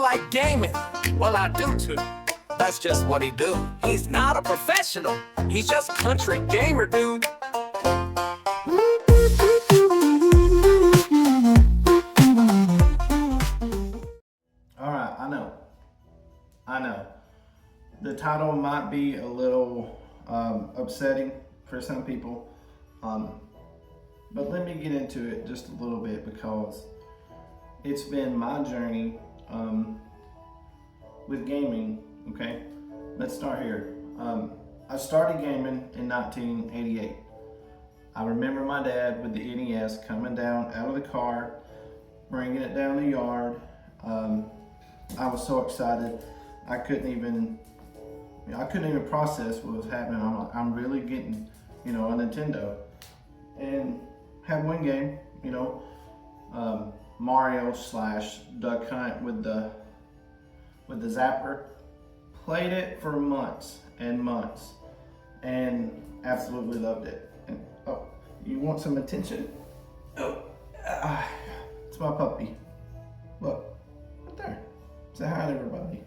like gaming. Well, I do too. That's just what he do. He's not a professional. He's just country gamer, dude. Alright, I know. The title might be a little upsetting for some people, but let me get into it just a little bit because it's been my journey with gaming. Okay, let's start here. I started gaming in 1988. I remember my dad with the NES coming down out of the car, bringing it down the yard. I was so excited. I couldn't even process what was happening. I'm really getting, a Nintendo, and had one game, Mario / Duck Hunt with the zapper. Played it for months and months, and absolutely loved it. And oh, you want some attention? Oh, it's my puppy. Look, right there. Say hi to everybody.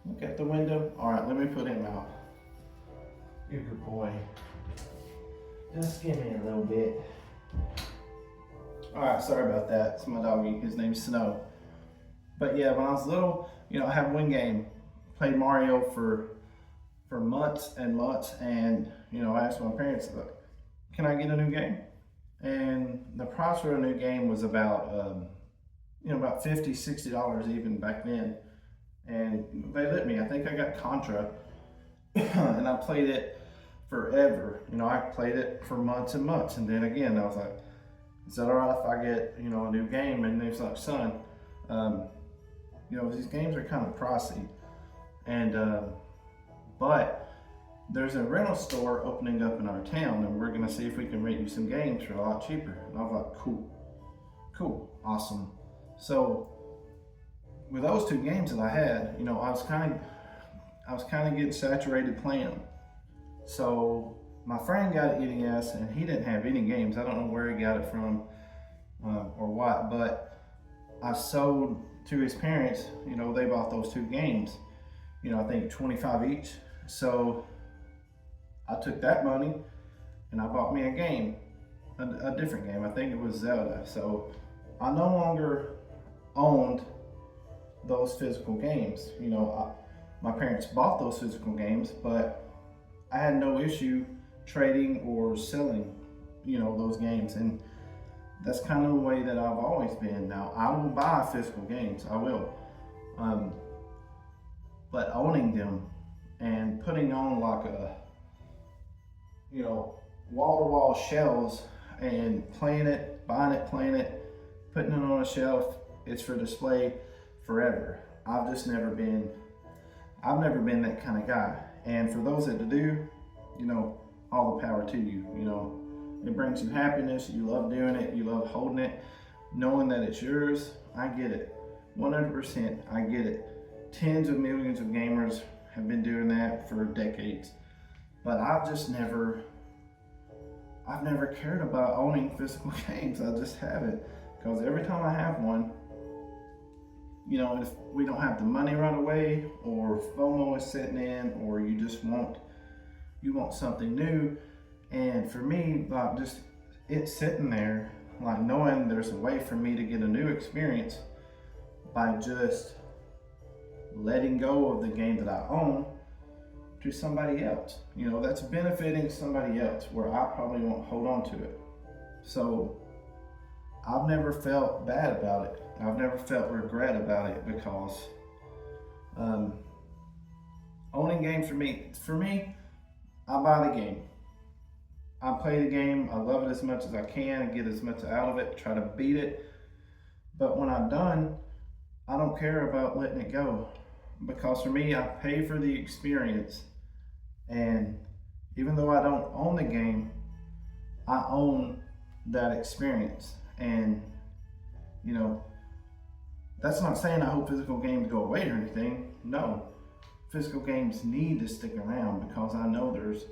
Look at the window. All right, let me put him out. You're a good boy. Just give me a little bit. All right, sorry about that. It's my doggy. His name's Snow. But yeah, when I was little, I had one game. Played Mario for months and months, and I asked my parents, look, can I get a new game? And the price for a new game was about about $50, $60 even back then. And they let me. I think I got Contra, and I played it forever. I played it for months and months, and then again, I was like, is that all right if I get a new game? And they was like, son, these games are kind of pricey, and but there's a rental store opening up in our town, and we're gonna see if we can rent you some games for a lot cheaper. And I was like, cool, awesome. So with those two games that I had, I was kind of getting saturated playing them. So my friend got an NES, and he didn't have any games. I don't know where he got it from or what, but I sold to his parents. They bought those two games. I think $25 each. So I took that money and I bought me a game, a different game. I think it was Zelda. So I no longer owned those physical games. My parents bought those physical games, but I had no issue trading or selling, those games. And that's kind of the way that I've always been. Now, I will buy physical games, I will. But owning them and putting on like a, wall-to-wall shelves and playing it, buying it, playing it, putting it on a shelf, it's for display forever. I've never been that kind of guy. And for those that do, all the power to you. It brings you happiness. You love doing it. You love holding it, knowing that it's yours. I get it, 100%. I get it. Tens of millions of gamers have been doing that for decades, but I've never cared about owning physical games. I just haven't, because every time I have one, if we don't have the money right away, or FOMO is setting in, or you want something new. And for me, like, just it's sitting there, like, knowing there's a way for me to get a new experience by just letting go of the game that I own to somebody else. That's benefiting somebody else, where I probably won't hold on to it. So I've never felt bad about it. I've never felt regret about it, because owning games for me, I buy the game. I play the game, I love it as much as I can, and get as much out of it, try to beat it. But when I'm done, I don't care about letting it go, because for me, I pay for the experience. And even though I don't own the game, I own that experience. And that's not saying I hope physical games go away or anything. No, physical games need to stick around, because I know there's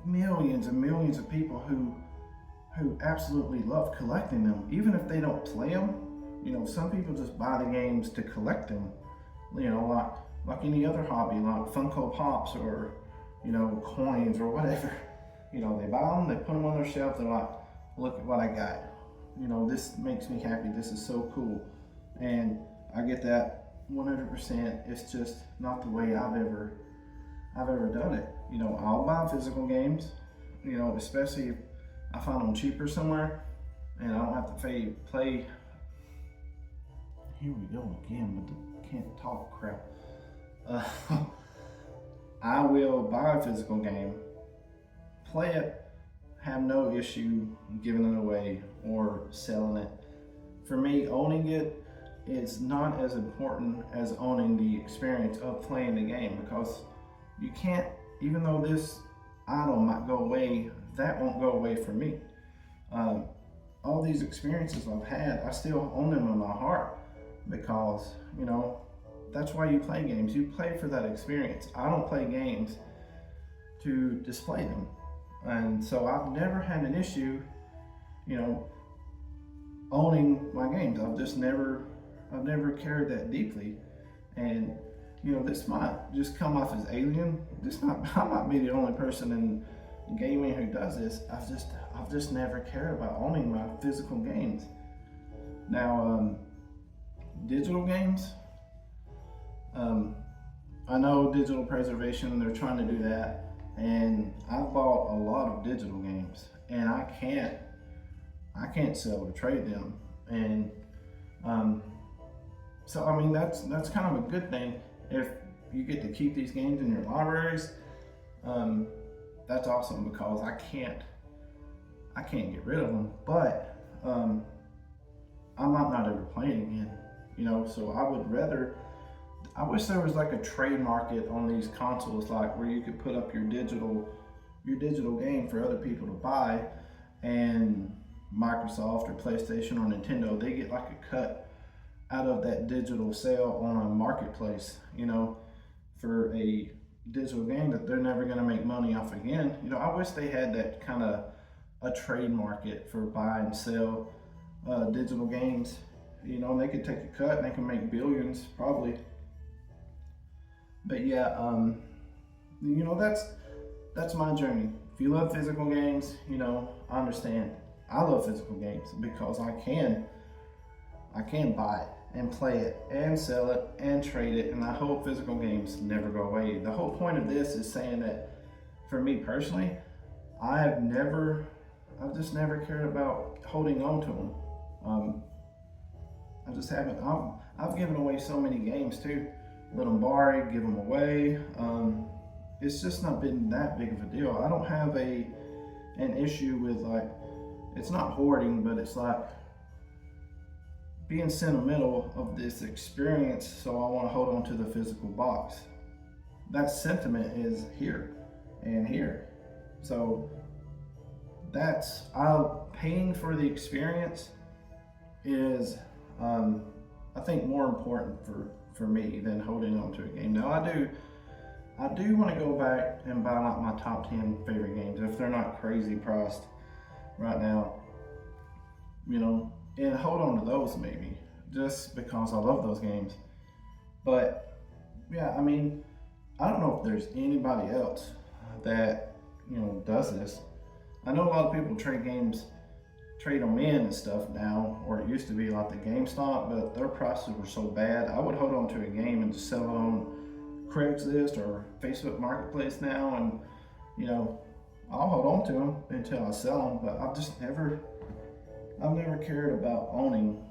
millions and millions of people who absolutely love collecting them, even if they don't play them some people just buy the games to collect them, like any other hobby, like Funko Pops or, coins or whatever. They buy them, they put them on their shelf, they're like, look at what I got. This makes me happy, this is so cool. And I get that 100%. It's just not the way I've ever done it. I'll buy physical games, especially if I find them cheaper somewhere and I don't have to play. Here we go again, but can't talk crap. I will buy a physical game, play it, have no issue giving it away or selling it. For me, owning it is not as important as owning the experience of playing the game, because you can't, even though this item might go away, that won't go away for me. All these experiences I've had, I still own them in my heart, because that's why you play games. You play for that experience. I don't play games to display them. And so I've never had an issue, owning my games. I've never cared that deeply. And this might just come off as alien. I might be the only person in gaming who does this. I've just never cared about owning my physical games. Now, digital games, I know digital preservation, they're trying to do that, and I've bought a lot of digital games, and I can't sell or trade them. And so I mean, that's kind of a good thing. If you get to keep these games in your libraries, that's awesome, because I can't get rid of them. But I might not ever play it again, so I wish there was like a trade market on these consoles, like where you could put up your digital game for other people to buy, and Microsoft or PlayStation or Nintendo, they get like a cut out of that digital sale on a marketplace, for a digital game that they're never going to make money off again. I wish they had that kind of a trade market for buy and sell digital games. They could take a cut and they can make billions probably. But yeah, that's my journey. If you love physical games, I understand. I love physical games because I can buy it and play it and sell it and trade it, and I hope physical games never go away. The whole point of this is saying that for me personally, I've just never cared about holding on to them. I just haven't. I've given away so many games too. Let them borrow, give them away. It's just not been that big of a deal. I don't have an issue with, like, it's not hoarding, but it's like being sentimental of this experience, so I want to hold on to the physical box. That sentiment is here and here. So paying for the experience is, I think, more important for me than holding on to a game. Now I do want to go back and buy like my top 10 favorite games if they're not crazy priced right now, and hold on to those maybe, just because I love those games. But yeah, I mean, I don't know if there's anybody else that does this. I know a lot of people trade them in and stuff now, or it used to be like the GameStop, but their prices were so bad. I would hold on to a game and just sell it on Craigslist or Facebook Marketplace now, and I'll hold on to them until I sell them. But I've never cared about owning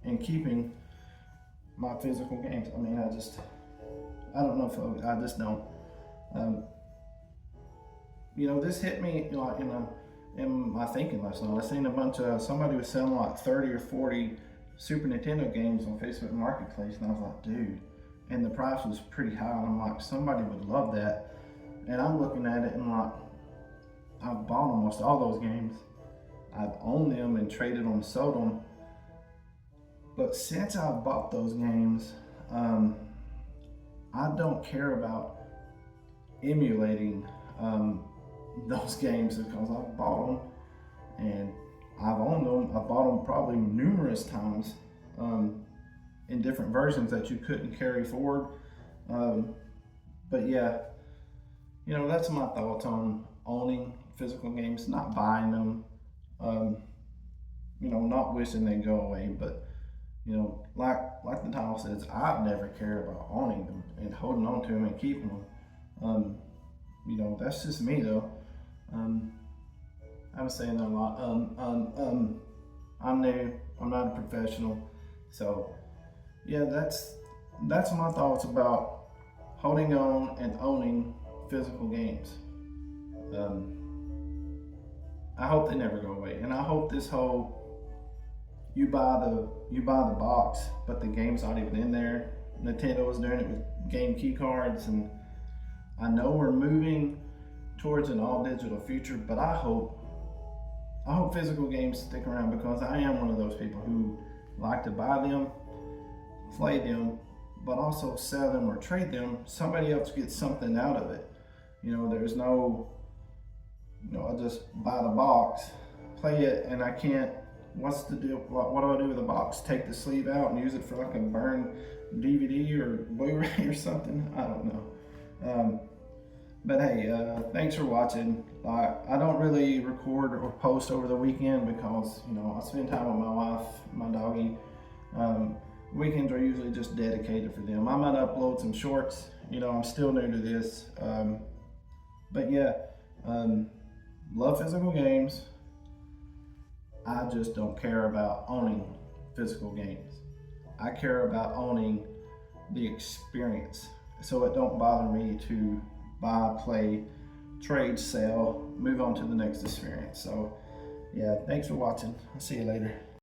and keeping my physical games. I mean, I don't know if I just don't. This hit me like in my thinking last night. I seen a bunch of, somebody was selling like 30 or 40 Super Nintendo games on Facebook Marketplace, and I was like, dude, and the price was pretty high, and I'm like, somebody would love that. And I'm looking at it and like, I've bought almost all those games. I've owned them and traded them, sold them. But since I've bought those games, I don't care about emulating those games, because I've bought them and I've owned them. I've bought them probably numerous times. in different versions that you couldn't carry forward. But yeah, you know, that's my thoughts on owning physical games, not buying them. You know, not wishing they go away, but you know, like the title says, I've never cared about owning them and holding on to them and keeping them. You know, that's just me though. I was saying that a lot. I'm new. I'm not a professional, so yeah, that's my thoughts about holding on and owning physical games. I hope they never go away, and I hope this whole you buy the box, but the game's not even in there. Nintendo was doing it with game key cards, and I know we're moving towards an all digital future, but I hope physical games stick around, because I am one of those people who like to buy them, play them, but also sell them or trade them. Somebody else gets something out of it. You know, there's no, you know, I just buy the box, play it, and I can't, what's the deal? What do I do with the box? Take the sleeve out and use it for like a burn DVD or Blu-ray or something? I don't know. But hey, thanks for watching. I don't really record or post over the weekend because, you know, I spend time with my wife, my doggy. Weekends are usually just dedicated for them. I might upload some shorts. You know, I'm still new to this. But yeah, love physical games. I just don't care about owning physical games. I care about owning the experience. So it don't bother me to buy, play, trade, sell, move on to the next experience. So yeah, thanks for watching. I'll see you later.